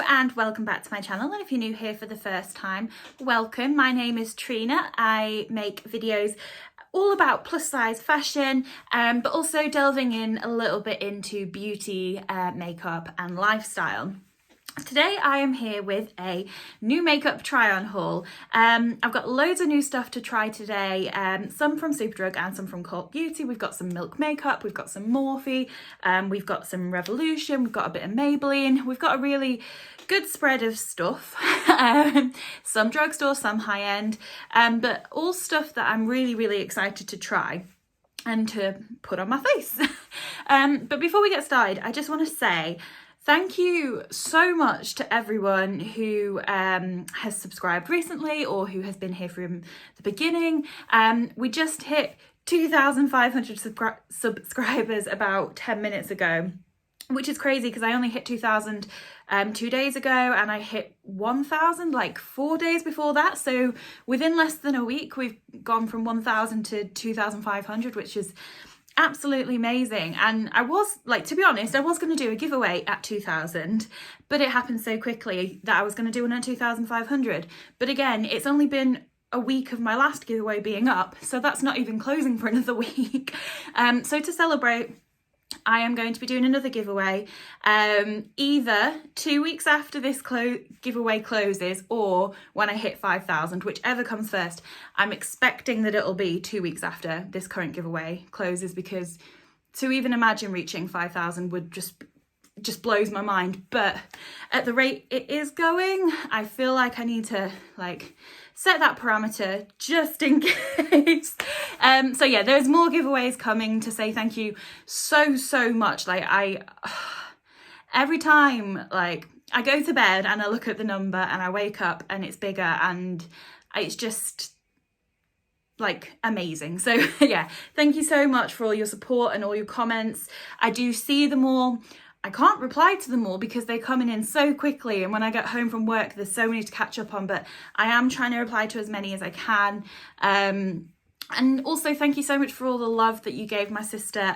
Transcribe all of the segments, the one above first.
and welcome back to my channel, and if you're new here for the first time, welcome. My name is Trina. I make videos all about plus size fashion, but also delving in a little bit into beauty, makeup and lifestyle. Today I am here with a new makeup try on haul. I've got loads of new stuff to try today, some from Superdrug and some from Sculpt Beauty. We've got some Milk makeup, we've got some Morphe, we've got some Revolution, we've got a bit of Maybelline. We've got a really good spread of stuff, some drugstore, some high-end, but all stuff that I'm really excited to try and to put on my face. But before we get started, I just want to say thank you so much to everyone who has subscribed recently or who has been here from the beginning. We just hit 2,500 subscribers about 10 minutes ago, which is crazy because I only hit 2,000 2 days ago, and I hit 1,000 like 4 days before that. So within less than a week, we've gone from 1,000 to 2,500, which is absolutely amazing. And I was like, to be honest, I was going to do a giveaway at 2,000, but it happened so quickly that I was going to do one at 2,500. But again, it's only been a week of my last giveaway being up, so that's not even closing for another week. So to celebrate, I am going to be doing another giveaway either 2 weeks after this giveaway closes or when I hit 5,000, whichever comes first. I'm expecting that it'll be 2 weeks after this current giveaway closes, because to even imagine reaching 5,000 would just blows my mind. But at the rate it is going, I feel like I need to set that parameter just in case. So yeah, there's more giveaways coming to say thank you so much. Every time I go to bed and I look at the number and I wake up and it's bigger, and it's just amazing. So yeah, thank you so much for all your support and all your comments. I do see them all. I can't reply to them all because they're coming in so quickly, and when I get home from work there's so many to catch up on, but I am trying to reply to as many as I can. And also thank you so much for all the love that you gave my sister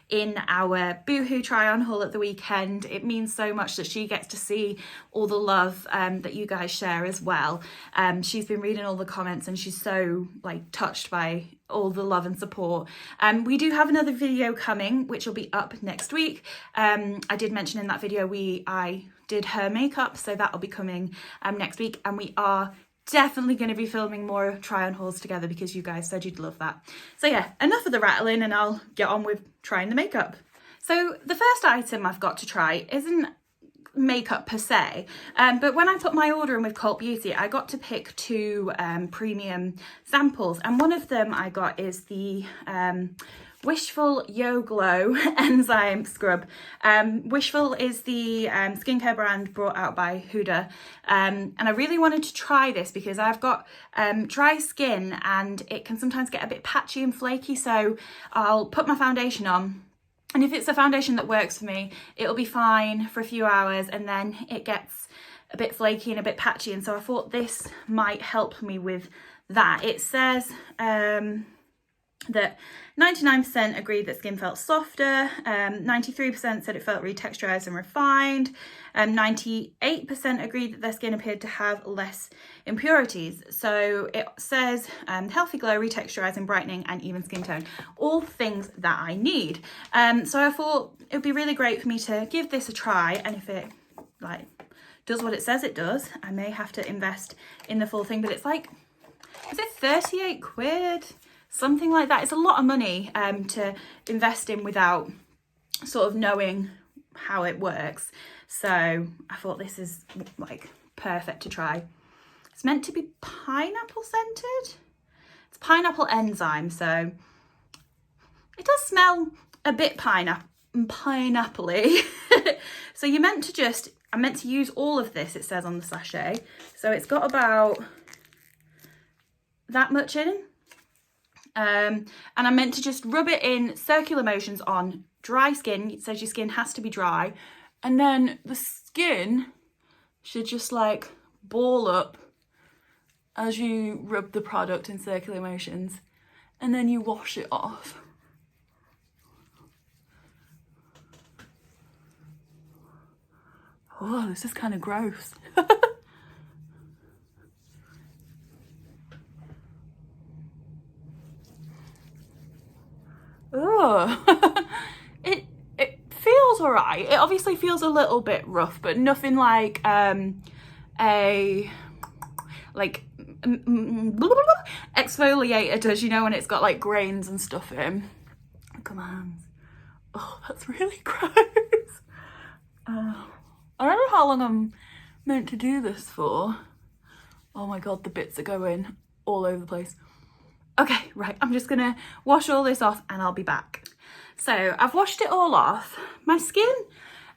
in our Boohoo try on haul at the weekend. It means so much that she gets to see all the love that you guys share as well. She's been reading all the comments and she's so touched by all the love and support. We do have another video coming which will be up next week. I did mention in that video I did her makeup, so that'll be coming next week, and we are definitely going to be filming more try on hauls together because you guys said you'd love that. So yeah, enough of the rattling and I'll get on with trying the makeup. So the first item I've got to try isn't makeup per se, but when I put my order in with Sculpt Beauty, I got to pick two premium samples, and one of them I got is the Wishful Yo Glow Enzyme Scrub. Wishful is the skincare brand brought out by Huda, and I really wanted to try this because I've got dry skin and it can sometimes get a bit patchy and flaky, so I'll put my foundation on, and if it's a foundation that works for me, it'll be fine for a few hours, and then it gets a bit flaky and a bit patchy, and so I thought this might help me with that. It says that 99% agreed that skin felt softer, 93% said it felt retexturized and refined, and 98% agreed that their skin appeared to have less impurities. So it says healthy glow, retexturizing, brightening and even skin tone, all things that I need. So I thought it would be really great for me to give this a try, and if it does what it says it does, I may have to invest in the full thing. But it's is it 38 quid? Something like that. It's a lot of money to invest in without sort of knowing how it works. So I thought this is perfect to try. It's meant to be pineapple scented. It's pineapple enzyme, so it does smell a bit pineapple-y. So I'm meant to use all of this, it says on the sachet. So it's got about that much in. And I'm meant to just rub it in circular motions on dry skin. It says your skin has to be dry, and then the skin should just ball up as you rub the product in circular motions, and then you wash it off. Oh, this is kind of gross. Oh, it feels alright. It obviously feels a little bit rough, but nothing like exfoliator does, you know, when it's got like grains and stuff in. Look at my hands. Oh, that's really gross. I don't know how long I'm meant to do this for. Oh my god, the bits are going all over the place. Okay, right, I'm just gonna wash all this off and I'll be back. So I've washed it all off. My skin,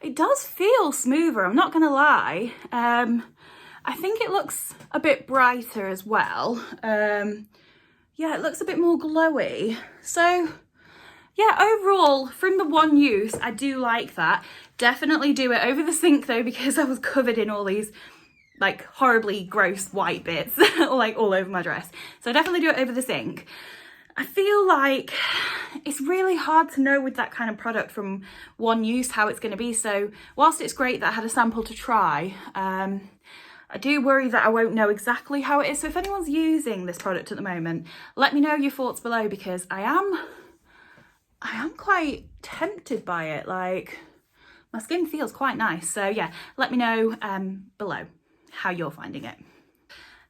it does feel smoother, I'm not gonna lie. I think it looks a bit brighter as well. Yeah, it looks a bit more glowy. So yeah, overall, from the one use, I do like that. Definitely do it over the sink though, because I was covered in all these like horribly gross white bits like all over my dress. So definitely do it over the sink. I feel like it's really hard to know with that kind of product from one use how it's going to be. So whilst it's great that I had a sample to try, I do worry that I won't know exactly how it is. So if anyone's using this product at the moment, let me know your thoughts below, because I am quite tempted by it. Like, my skin feels quite nice. So yeah, let me know below how you're finding it.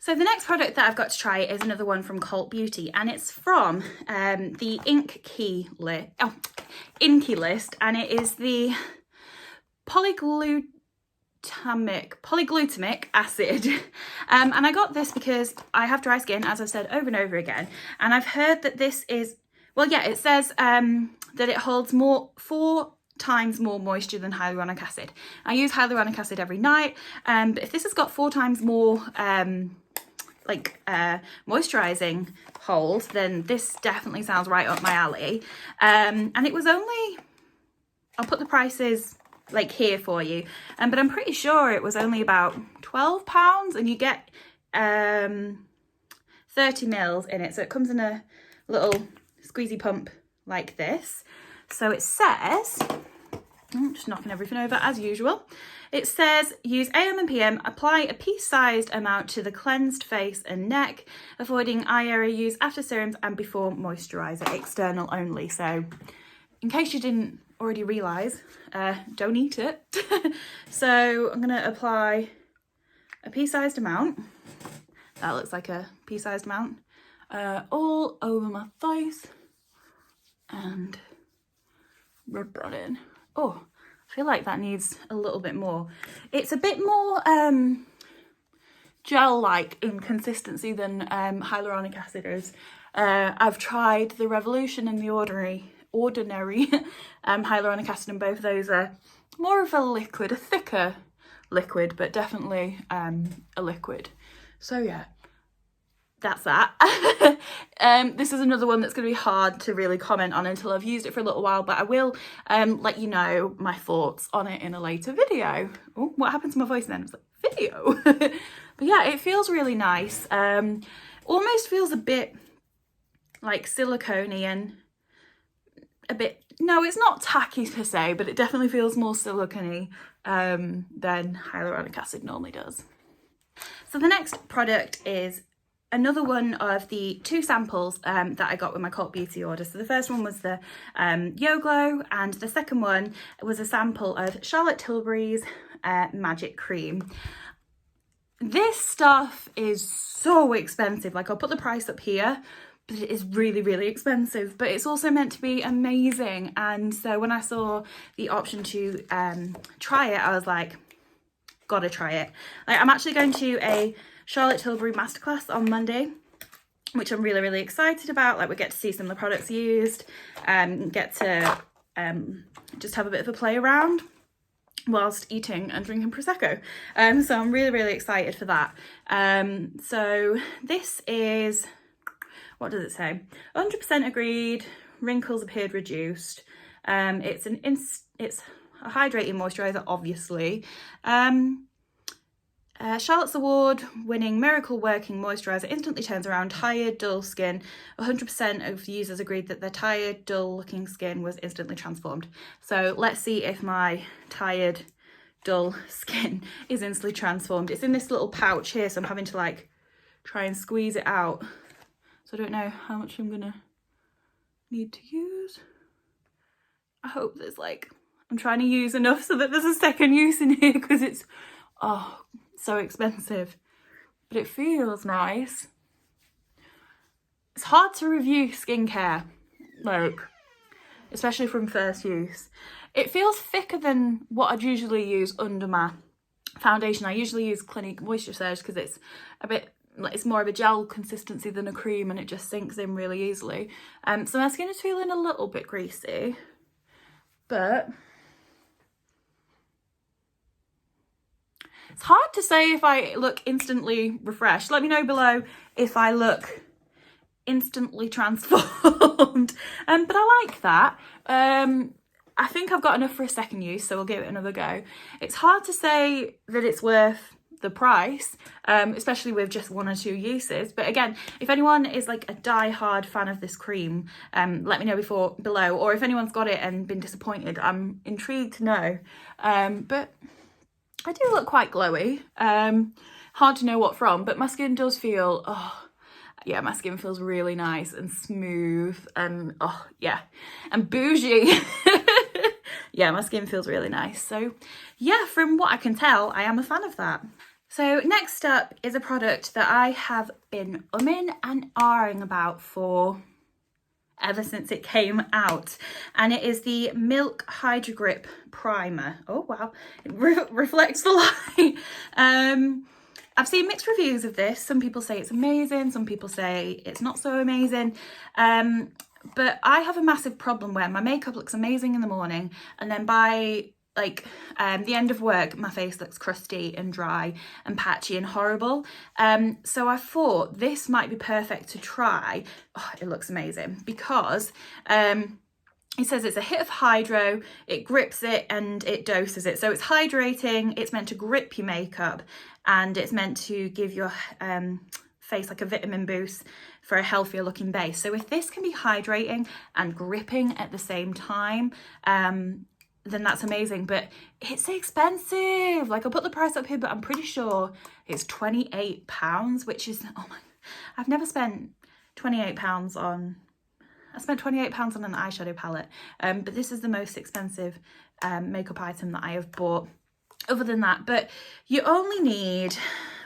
So the next product that I've got to try is another one from Cult Beauty, and it's from the Inky List, and it is the Polyglutamic Acid. And I got this because I have dry skin, as I've said over and over again, and I've heard that this is, well, yeah, it says that it holds 4 times more moisture than hyaluronic acid. I use hyaluronic acid every night, but if this has got 4 times more moisturizing hold, then this definitely sounds right up my alley. And it was only, I'll put the prices like here for you, but I'm pretty sure it was only about £12, and you get 30 mils in it, so it comes in a little squeezy pump like this. So it says, I'm just knocking everything over as usual. It says use AM and PM, apply a pea-sized amount to the cleansed face and neck, avoiding eye area use after serums and before moisturiser, external only. So in case you didn't already realise, don't eat it. So I'm gonna apply a pea-sized amount. That looks like a pea-sized amount, all over my face, and rub that in. Oh, I feel like that needs a little bit more. It's a bit more gel-like in consistency than hyaluronic acid is. I've tried the Revolution and the Ordinary hyaluronic acid, and both of those are more of a liquid, a thicker liquid, but definitely a liquid. So yeah, that's that. This is another one that's going to be hard to really comment on until I've used it for a little while, but I will let you know my thoughts on it in a later video. Oh, what happened to my voice then? It was like, video. But yeah, it feels really nice. Almost feels a bit like silicone-y, and a bit, no, it's not tacky per se, but it definitely feels more silicone-y than hyaluronic acid normally does. So the next product is another one of the 2 samples that I got with my Cult Beauty order. So the first one was the Yo Glow, and the second one was a sample of Charlotte Tilbury's Magic Cream. This stuff is so expensive. Like, I'll put the price up here, but it is really, really expensive, but it's also meant to be amazing. And so when I saw the option to try it, I was like, gotta try it. Like, I'm actually going to a Charlotte Tilbury masterclass on Monday, which I'm really, really excited about. Like, we get to see some of the products used, get to just have a bit of a play around whilst eating and drinking Prosecco. So I'm really, really excited for that. So this is, what does it say? 100% agreed, wrinkles appeared reduced. It's a hydrating moisturiser, obviously. Charlotte's award-winning miracle working moisturiser instantly turns around tired, dull skin. 100% of users agreed that their tired, dull-looking skin was instantly transformed. So let's see if my tired, dull skin is instantly transformed. It's in this little pouch here, so I'm having to like try and squeeze it out. So I don't know how much I'm gonna need to use. I hope there's like, I'm trying to use enough so that there's a second use in here, because it's, oh, so expensive. But it feels nice. It's hard to review skincare, like, especially from first use. It feels thicker than what I'd usually use under my foundation. I usually use Clinique Moisturiser because it's a bit, it's more of a gel consistency than a cream, and it just sinks in really easily. So my skin is feeling a little bit greasy, but it's hard to say if I look instantly refreshed. Let me know below if I look instantly transformed. But I like that. I think I've got enough for a second use, so we'll give it another go. It's hard to say that it's worth the price, especially with just 1 or 2 uses. But again, if anyone is like a die-hard fan of this cream, let me know below, or if anyone's got it and been disappointed, I'm intrigued to know. But I do look quite glowy. Hard to know what from, but my skin does feel, oh yeah, my skin feels really nice and smooth and, oh yeah, and bougie. Yeah, my skin feels really nice. So yeah, from what I can tell, I am a fan of that. So next up is a product that I have been umming and ahhing about for ever since it came out, and it is the Milk Hydro Grip Primer. Oh wow, it reflects the light. I've seen mixed reviews of this. Some people say it's amazing, some people say it's not so amazing. But I have a massive problem where my makeup looks amazing in the morning, and then by like the end of work, my face looks crusty and dry and patchy and horrible. So I thought this might be perfect to try. Oh, it looks amazing because it says it's a hit of hydro, it grips it and it doses it. So it's hydrating, it's meant to grip your makeup, and it's meant to give your face like a vitamin boost for a healthier looking base. So if this can be hydrating and gripping at the same time, then that's amazing. But it's expensive. Like, I'll put the price up here, but I'm pretty sure it's £28, which is, oh my, I've never spent £28 on, I spent £28 on an eyeshadow palette, but this is the most expensive makeup item that I have bought other than that. But you only need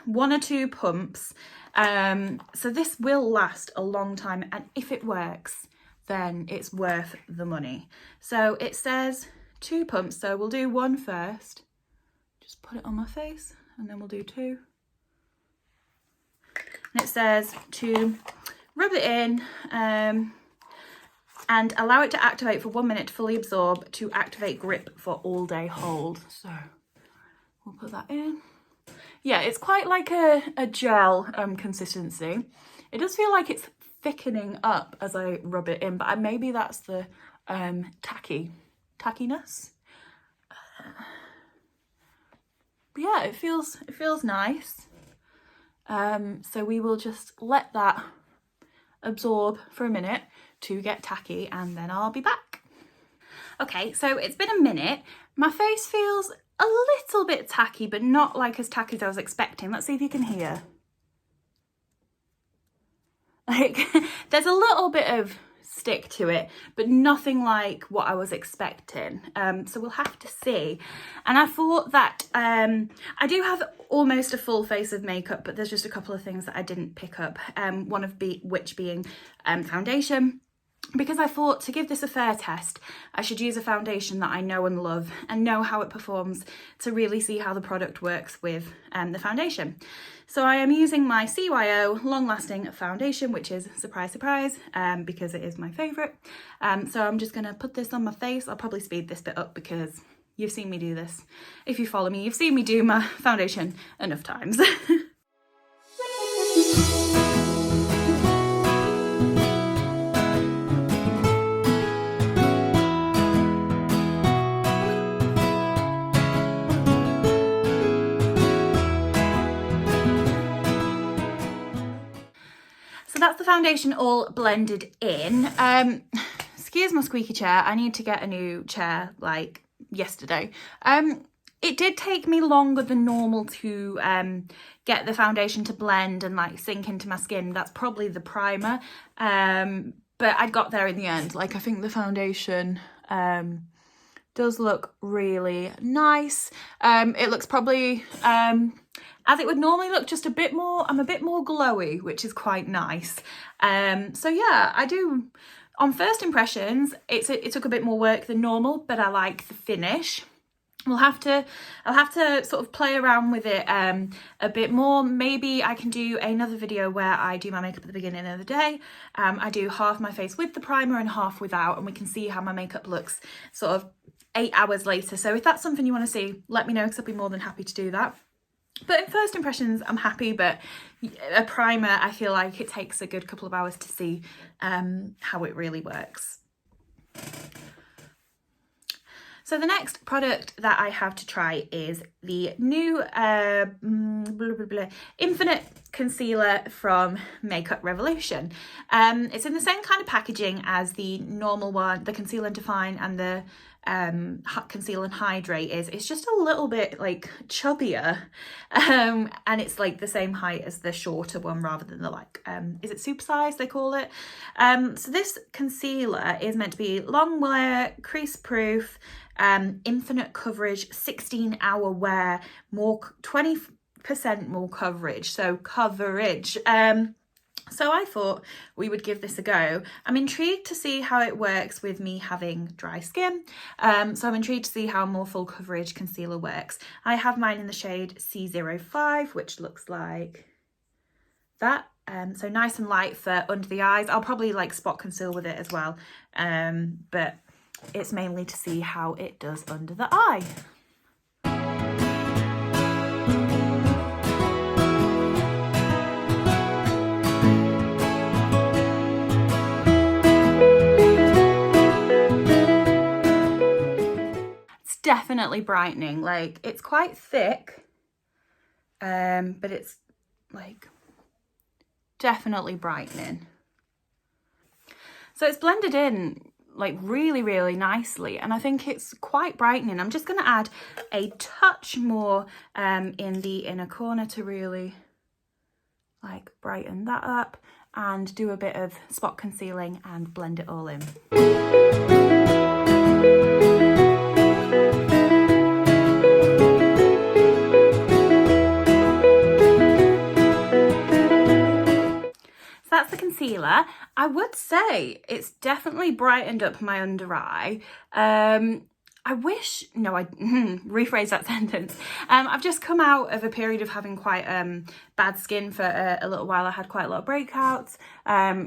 1 or 2 pumps, so this will last a long time, and if it works, then it's worth the money. So it says 2 pumps, so we'll do 1 first, just put it on my face, and then we'll do 2. And it says to rub it in and allow it to activate for 1 minute to fully absorb to activate grip for all day hold. So we'll put that in. Yeah, it's quite like a gel consistency. It does feel like it's thickening up as I rub it in, but maybe that's the tackiness. But yeah, it feels nice. So we will just let that absorb for a minute to get tacky, and then I'll be back. Okay, so it's been a minute. My face feels a little bit tacky, but not like as tacky as I was expecting. Let's see if you can hear. Like, there's a little bit of stick to it, but nothing like what I was expecting. So we'll have to see. And I thought that I do have almost a full face of makeup, but there's just a couple of things that I didn't pick up. One of which being foundation. Because I thought to give this a fair test, I should use a foundation that I know and love and know how it performs to really see how the product works with the foundation. So I am using my CYO Long Lasting Foundation, which is, surprise, surprise, because it is my favourite. So I'm just going to put this on my face. I'll probably speed this bit up because you've seen me do this. If you follow me, you've seen me do my foundation enough times. That's the foundation all blended in. Excuse my squeaky chair. I need to get a new chair like yesterday. It did take me longer than normal to get the foundation to blend and like sink into my skin. That's probably the primer, but I got there in the end. Like, I think the foundation does look really nice. It looks probably as it would normally look, just a bit more. I'm a bit more glowy, which is quite nice. So yeah, I do. On first impressions, it took a bit more work than normal, but I like the finish. I'll have to sort of play around with it a bit more. Maybe I can do another video where I do my makeup at the beginning of the day. I do half my face with the primer and half without, and we can see how my makeup looks sort of 8 hours later. So if that's something you want to see, let me know, because I'll be more than happy to do that. But in first impressions, I'm happy, but a primer, I feel like it takes a good couple of hours to see how it really works. So the next product that I have to try is the new Infinite Concealer from Makeup Revolution. It's in the same kind of packaging as the normal one, the Conceal and Define and the Conceal and Hydrate is. It's just a little bit like chubbier, and it's like the same height as the shorter one rather than the like, is it supersize they call it? So this concealer is meant to be long wear, crease proof, infinite coverage, 16-hour wear, more 20% more coverage, so coverage. So I thought we would give this a go. I'm intrigued to see how it works with me having dry skin. So I'm intrigued to see how more full coverage concealer works. I have mine in the shade C05, which looks like that. So nice and light for under the eyes. I'll probably like spot conceal with it as well. But it's mainly to see how it does under the eye. Definitely brightening. Like, it's quite thick, but it's like definitely brightening. So it's blended in like really, really nicely, and I think it's quite brightening. I'm just going to add a touch more in the inner corner to really like brighten that up, and do a bit of spot concealing and blend it all in. That's the concealer. I would say it's definitely brightened up my under eye. Rephrase that sentence. I've just come out of a period of having quite bad skin for a little while. I had quite a lot of breakouts.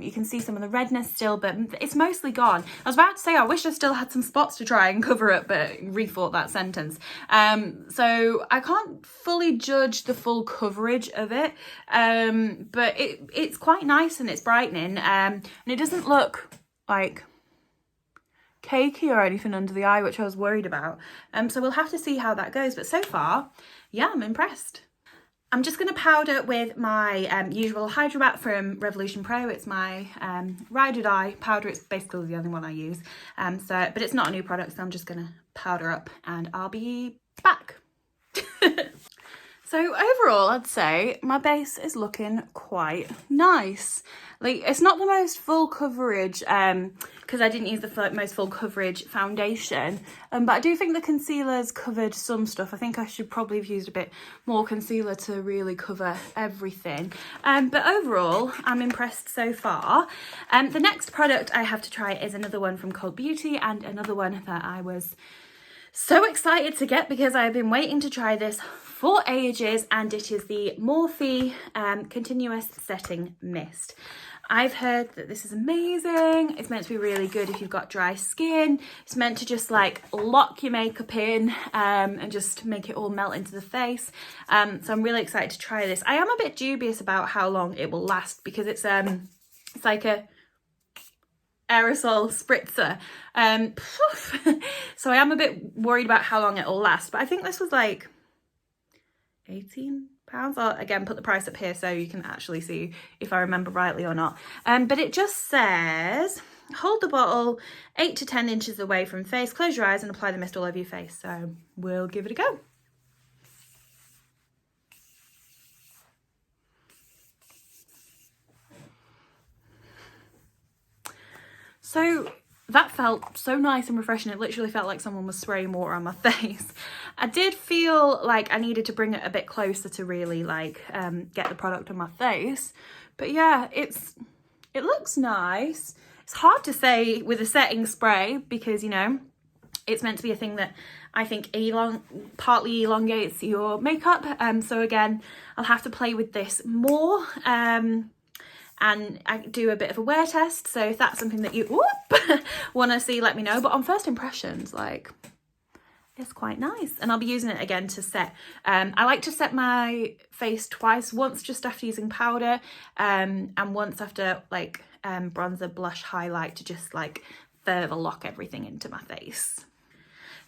You can see some of the redness still, but it's mostly gone. I was about to say I wish I still had some spots to try and cover up, but rethought that sentence. So I can't fully judge the full coverage of it, but it's quite nice and it's brightening, and it doesn't look like cakey or anything under the eye, which I was worried about. So we'll have to see how that goes, but so far, yeah, I'm impressed. I'm just going to powder with my usual Hydro Matte from Revolution Pro. It's my Ride or Die powder. It's basically the only one I use. But it's not a new product, so I'm just going to powder up and I'll be back. So overall, I'd say my base is looking quite nice. Like, it's not the most full coverage, because I didn't use the most full coverage foundation, but I do think the concealer's covered some stuff. I think I should probably have used a bit more concealer to really cover everything. But overall, I'm impressed so far. The next product I have to try is another one from Cult Beauty, and another one that I was so excited to get because I've been waiting to try this for ages, and it is the Morphe Continuous Setting Mist. I've heard that this is amazing. It's meant to be really good if you've got dry skin. It's meant to just like lock your makeup in and just make it all melt into the face. So I'm really excited to try this. I am a bit dubious about how long it will last because it's like a aerosol spritzer, so I am a bit worried about how long it'll last, but I think this was like £18. I'll again put the price up here so you can actually see if I remember rightly or not, but it just says hold the bottle 8 to 10 inches away from face, close your eyes and apply the mist all over your face. So we'll give it a go. So that felt so nice and refreshing. It literally felt like someone was spraying water on my face. I did feel like I needed to bring it a bit closer to really like get the product on my face. But yeah, it looks nice. It's hard to say with a setting spray because, you know, it's meant to be a thing that I think partly elongates your makeup. So again, I'll have to play with this more. And I do a bit of a wear test, so if that's something that you want to see, let me know. But on first impressions, like, it's quite nice. And I'll be using it again to set. I like to set my face twice, once just after using powder, and once after like bronzer, blush, highlight, to just like further lock everything into my face.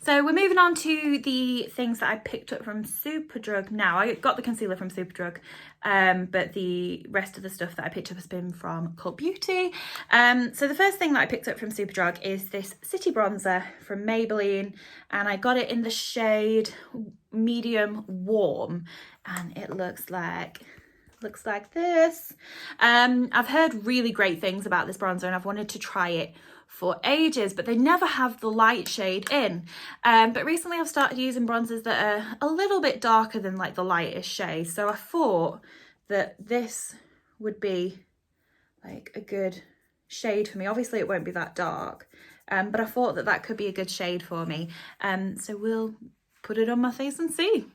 So we're moving on to the things that I picked up from Superdrug now. I got the concealer from Superdrug, but the rest of the stuff that I picked up has been from Cult Beauty. So the first thing that I picked up from Superdrug is this City Bronzer from Maybelline, and I got it in the shade Medium Warm, and it looks like this. I've heard really great things about this bronzer and I've wanted to try it for ages, but they never have the light shade in. But recently I've started using bronzers that are a little bit darker than like the lightest shade, so I thought that this would be like a good shade for me. Obviously it won't be that dark, but I thought that that could be a good shade for me. So we'll put it on my face and see.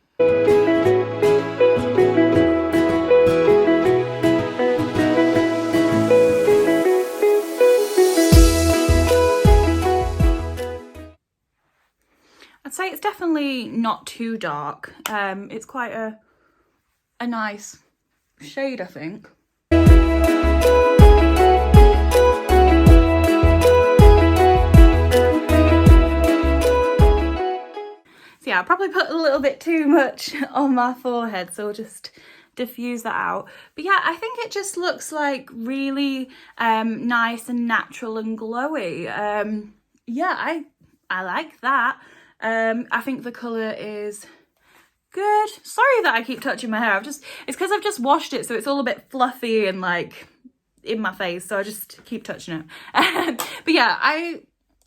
I'd say it's definitely not too dark. It's quite a nice shade, I think. So yeah, I probably put a little bit too much on my forehead, so I'll just diffuse that out. But yeah, I think it just looks like really nice and natural and glowy. Yeah, I like that. I think the colour is good. Sorry that I keep touching my hair. It's because I've just washed it, so it's all a bit fluffy and like in my face, so I just keep touching it. But yeah, I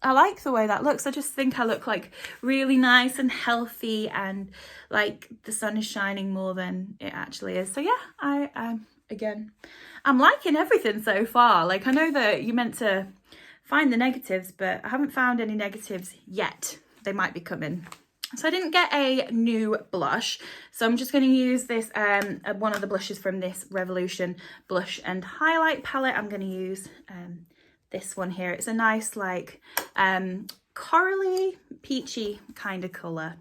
like the way that looks. I just think I look like really nice and healthy, and like the sun is shining more than it actually is. So yeah, again, I'm liking everything so far. Like, I know that you're meant to find the negatives, but I haven't found any negatives yet. They might be coming. So I didn't get a new blush, so I'm just going to use this one of the blushes from this Revolution blush and highlight palette. I'm going to use this one here. It's a nice like corally peachy kind of colour.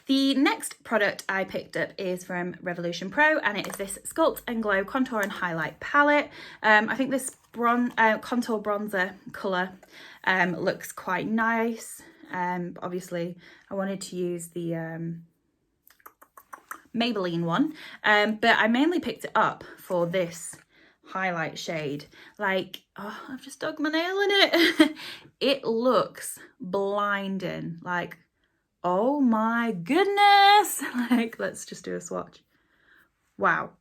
The next product I picked up is from Revolution Pro, and it is this Sculpt and Glow Contour and Highlight Palette. I think this contour bronzer colour looks quite nice. Obviously, I wanted to use the Maybelline one, but I mainly picked it up for this highlight shade. Like, oh, I've just dug my nail in it. It looks blinding. Like, oh my goodness. Like, let's just do a swatch. Wow,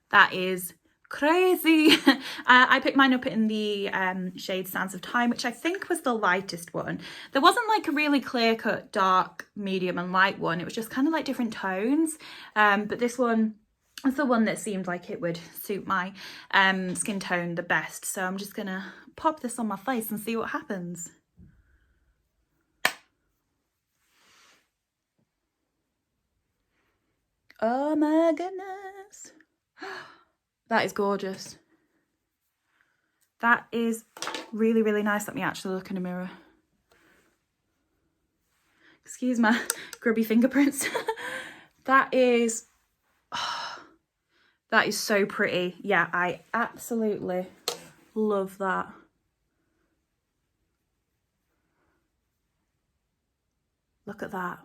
that is crazy. I picked mine up in the shade Sands of Time, which I think was the lightest one. There wasn't like a really clear-cut dark, medium and light one. It was just kind of like different tones, but this one is the one that seemed like it would suit my skin tone the best. So I'm just gonna pop this on my face and see what happens. Oh my goodness. That is gorgeous. That is really, really nice. Let me actually look in a mirror. Excuse my grubby fingerprints. That is so pretty. Yeah, I absolutely love that. Look at that.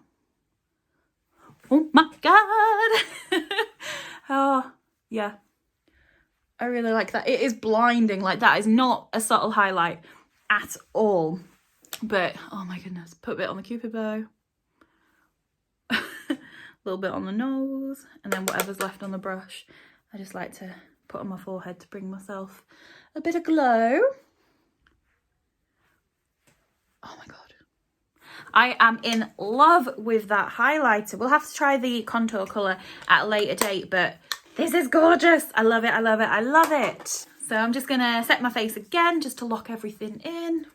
Oh my god. Oh yeah, I really like that. It is blinding. Like, that is not a subtle highlight at all, but oh my goodness, put a bit on the cupid bow. little bit on the nose, and then whatever's left on the brush, I just like to put on my forehead to bring myself a bit of glow. Oh my God. I am in love with that highlighter. We'll have to try the contour colour at a later date, but this is gorgeous. I love it, I love it, I love it. So I'm just gonna set my face again just to lock everything in.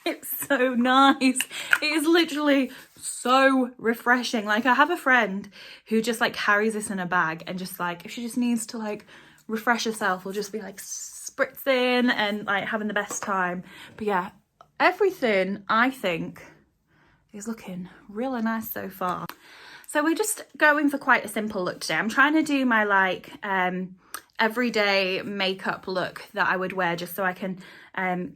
It's so nice. It is literally so refreshing. Like, I have a friend who just like carries this in a bag, and just like, if she just needs to like refresh herself, will just be like spritzing and like having the best time. But yeah, everything I think is looking really nice so far. So we're just going for quite a simple look today. I'm trying to do my like everyday makeup look that I would wear, just so I can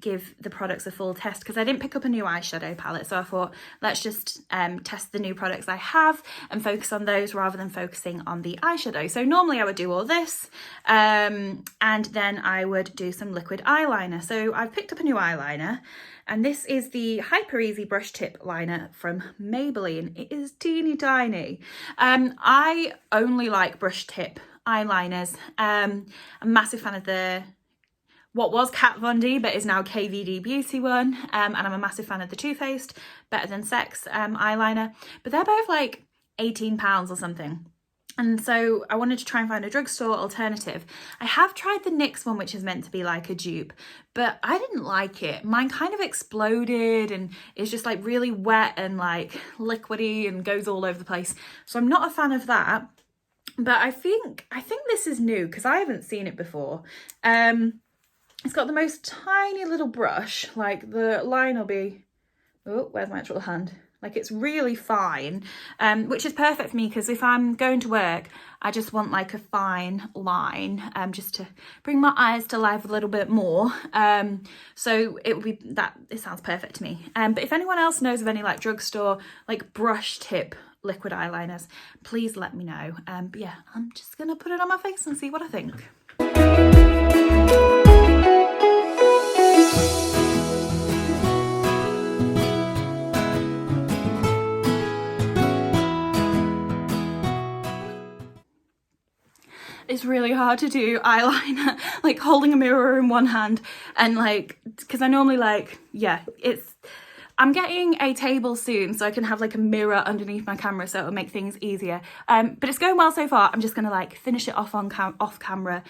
give the products a full test, because I didn't pick up a new eyeshadow palette, so I thought let's just test the new products I have and focus on those rather than focusing on the eyeshadow. So normally I would do all this and then I would do some liquid eyeliner. So I've picked up a new eyeliner, and this is the Hyper Easy brush tip liner from Maybelline. It is teeny tiny. I only like brush tip eyeliners. I'm a massive fan of the what was Kat Von D but is now KVD Beauty one, and I'm a massive fan of the Too Faced Better Than Sex eyeliner, but they're both like £18 or something. And so I wanted to try and find a drugstore alternative. I have tried the NYX one, which is meant to be like a dupe, but I didn't like it. Mine kind of exploded and it's just like really wet and like liquidy and goes all over the place. So I'm not a fan of that. But I think this is new because I haven't seen it before. It's got the most tiny little brush, like the line will be, oh, where's my actual hand? Like, it's really fine, which is perfect for me because if I'm going to work, I just want like a fine line, just to bring my eyes to life a little bit more. So it would be that, it sounds perfect to me. But if anyone else knows of any like drugstore, like brush tip liquid eyeliners, please let me know. But yeah, I'm just gonna put it on my face and see what I think. It's really hard to do eyeliner like holding a mirror in one hand, and like, because I normally like, yeah, I'm getting a table soon so I can have like a mirror underneath my camera, so it'll make things easier. But it's going well so far. I'm just gonna like finish it off on off camera,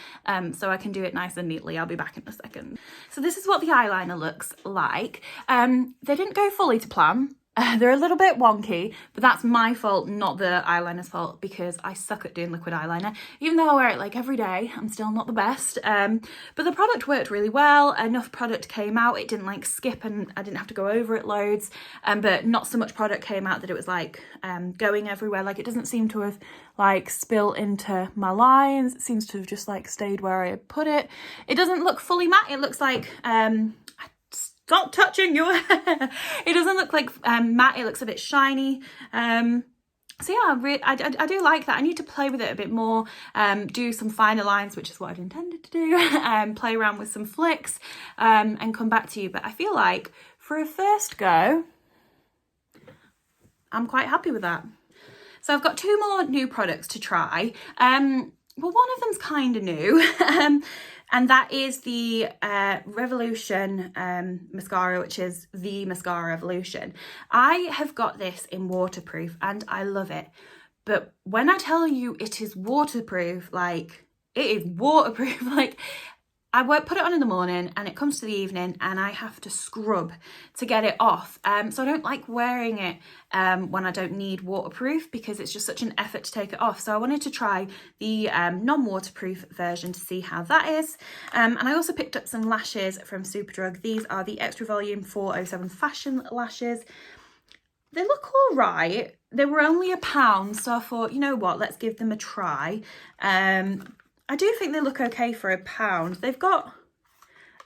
so I can do it nice and neatly. I'll be back in a second. So this is what the eyeliner looks like. They didn't go fully to plan. They're a little bit wonky, but that's my fault, not the eyeliner's fault, because I suck at doing liquid eyeliner. Even though I wear it like every day, I'm still not the best. But the product worked really well. Enough product came out. It didn't like skip and I didn't have to go over it loads. But not so much product came out that it was like going everywhere. Like, it doesn't seem to have like spilled into my lines. It seems to have just like stayed where I had put it. It doesn't look fully matte. It looks like stop touching your hair. It doesn't look like matte, it looks a bit shiny. So yeah, I do like that. I need to play with it a bit more, do some finer lines, which is what I'd intended to do, play around with some flicks, and come back to you. But I feel like for a first go, I'm quite happy with that. So I've got two more new products to try. Well, one of them's kind of new, and that is the Revolution mascara, which is the Mascara Revolution. I have got this in waterproof and I love it. But when I tell you it is waterproof, like, it is waterproof. Like, I won't put it on in the morning and it comes to the evening and I have to scrub to get it off. So I don't like wearing it when I don't need waterproof, because it's just such an effort to take it off. So I wanted to try the non-waterproof version to see how that is. And I also picked up some lashes from Superdrug. These are the Extra Volume 407 Fashion lashes. They look all right. They were only £1, so I thought, you know what, let's give them a try. I do think they look okay for £1. They've got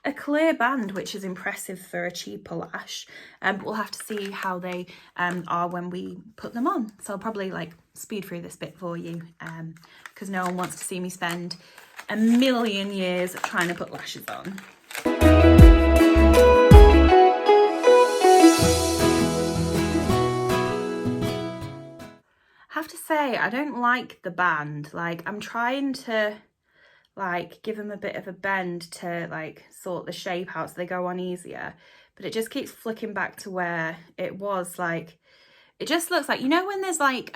a clear band, which is impressive for a cheaper lash. But we'll have to see how they are when we put them on. So I'll probably like speed through this bit for you, because no one wants to see me spend a million years trying to put lashes on. I have to say, I don't like the band. Like, I'm trying to like give them a bit of a bend to like sort the shape out so they go on easier, but it just keeps flicking back to where it was. Like, it just looks like, you know, when there's like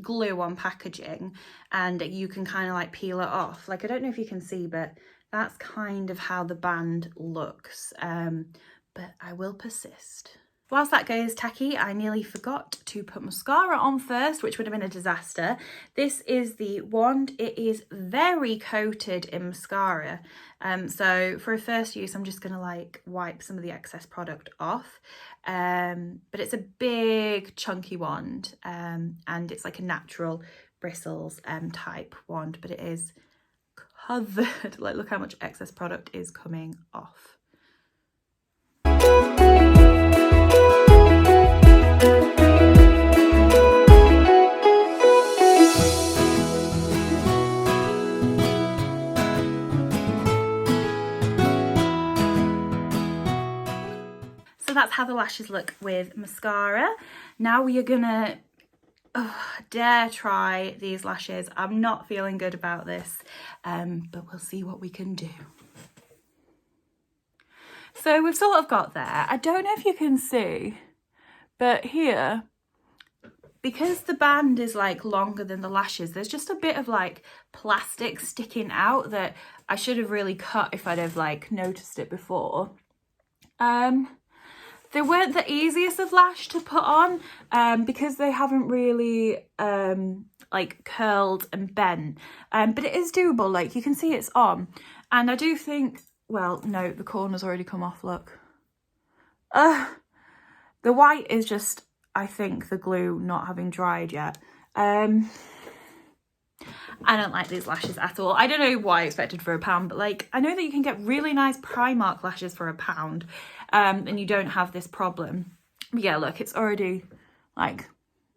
glue on packaging and you can kind of like peel it off. Like, I don't know if you can see, but that's kind of how the band looks. But I will persist. Whilst that goes tacky, I nearly forgot to put mascara on first, which would have been a disaster. This is the wand. It is very coated in mascara. So for a first use, I'm just gonna like wipe some of the excess product off. But it's a big chunky wand, and it's like a natural bristles type wand, but it is covered. Like, look how much excess product is coming off. So that's how the lashes look with mascara. Now we are gonna dare try these lashes. I'm not feeling good about this, but we'll see what we can do. So we've sort of got there. I don't know if you can see, but here, because the band is like longer than the lashes, there's just a bit of like plastic sticking out that I should have really cut if I'd have like noticed it before. They weren't the easiest of lash to put on because they haven't really like curled and bent, but it is doable. Like, you can see it's on, and I do think, well, no, the corner's already come off, look. The white is just, I think, the glue not having dried yet. I don't like these lashes at all. I don't know why I expected for £1, but like, I know that you can get really nice Primark lashes for £1, and you don't have this problem. But yeah, look, it's already like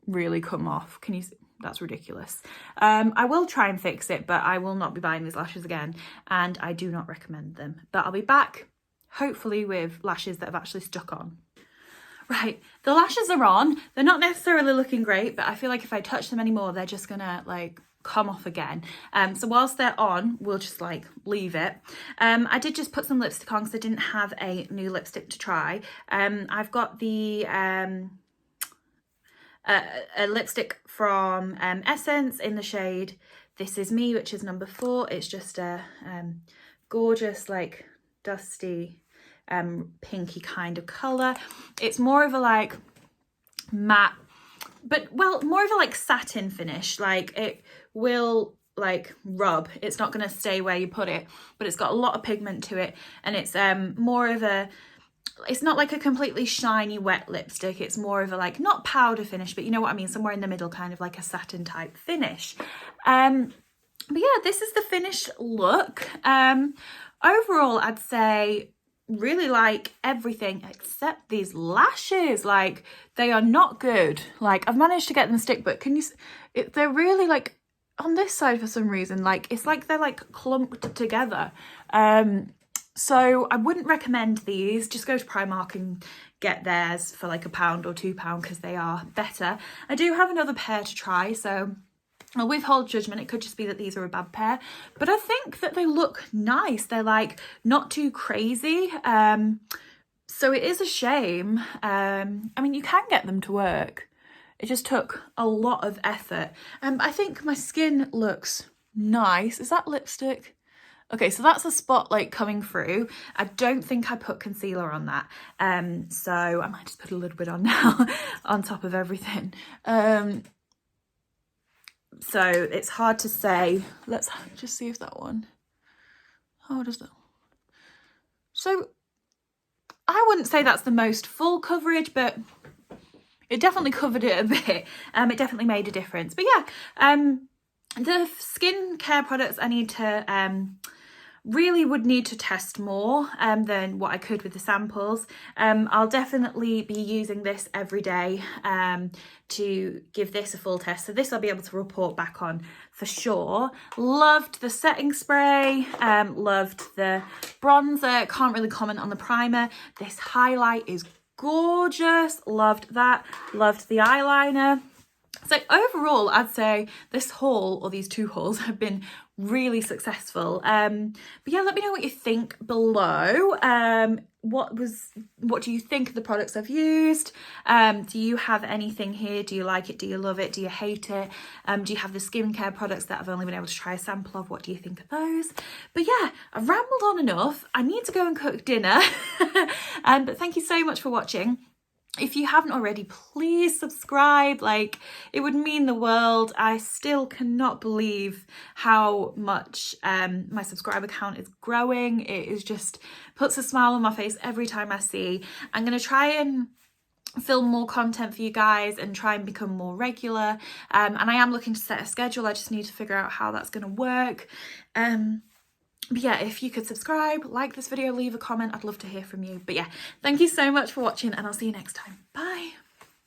really come off. Can you see? That's ridiculous. I will try and fix it, but I will not be buying these lashes again, and I do not recommend them. But I'll be back, hopefully, with lashes that have actually stuck on. Right, the lashes are on. They're not necessarily looking great, but I feel like if I touch them anymore, they're just gonna like come off again. So whilst they're on, we'll just like leave it. I did just put some lipstick on because I didn't have a new lipstick to try. I've got the a lipstick from Essence in the shade This Is Me, which is number 4. It's just a gorgeous, like dusty pinky kind of colour. It's more of a like matte, but well, more of a like satin finish. Like, it will like rub, it's not going to stay where you put it, but it's got a lot of pigment to it, and it's more of a, it's not like a completely shiny wet lipstick. It's more of a like, not powder finish, but you know what I mean, somewhere in the middle, kind of like a satin type finish. But yeah, this is the finished look. Overall, I'd say really like everything except these lashes. Like, they are not good. Like, I've managed to get them stick, but can you, they're really like on this side for some reason, like it's like they're like clumped together. So I wouldn't recommend these. Just go to Primark and get theirs for like £1 or £2 because they are better. I do have another pair to try, so I'll withhold judgment. It could just be that these are a bad pair, but I think that they look nice. They're like not too crazy. So it is a shame. I mean, you can get them to work. It just took a lot of effort. I think my skin looks nice. Is that lipstick? Okay, so that's a spot like coming through. I don't think I put concealer on that. So I might just put a little bit on now on top of everything. So it's hard to say. Let's just see if that one, how does that? So I wouldn't say that's the most full coverage, but it definitely covered it a bit. It definitely made a difference. But yeah, the skincare products I need to really would need to test more than what I could with the samples. I'll definitely be using this every day to give this a full test. So this I'll be able to report back on for sure. Loved the setting spray, loved the bronzer. Can't really comment on the primer. This highlight is gorgeous. Loved that. Loved the eyeliner. So overall, I'd say this haul, or these 2 hauls, have been really successful. But yeah, let me know what you think below. What do you think of the products I've used? Do you have anything here? Do you like it? Do you love it? Do you hate it? Do you have the skincare products that I've only been able to try a sample of? What do you think of those? But yeah, I've rambled on enough. I need to go and cook dinner. But thank you so much for watching. If you haven't already, please subscribe. Like, it would mean the world. I still cannot believe how much my subscriber count is growing. It is just puts a smile on my face every time I see. I'm going to try and film more content for you guys and try and become more regular. And I am looking to set a schedule. I just need to figure out how that's going to work. But yeah, if you could subscribe, like this video, leave a comment, I'd love to hear from you. But yeah, thank you so much for watching, and I'll see you next time. Bye.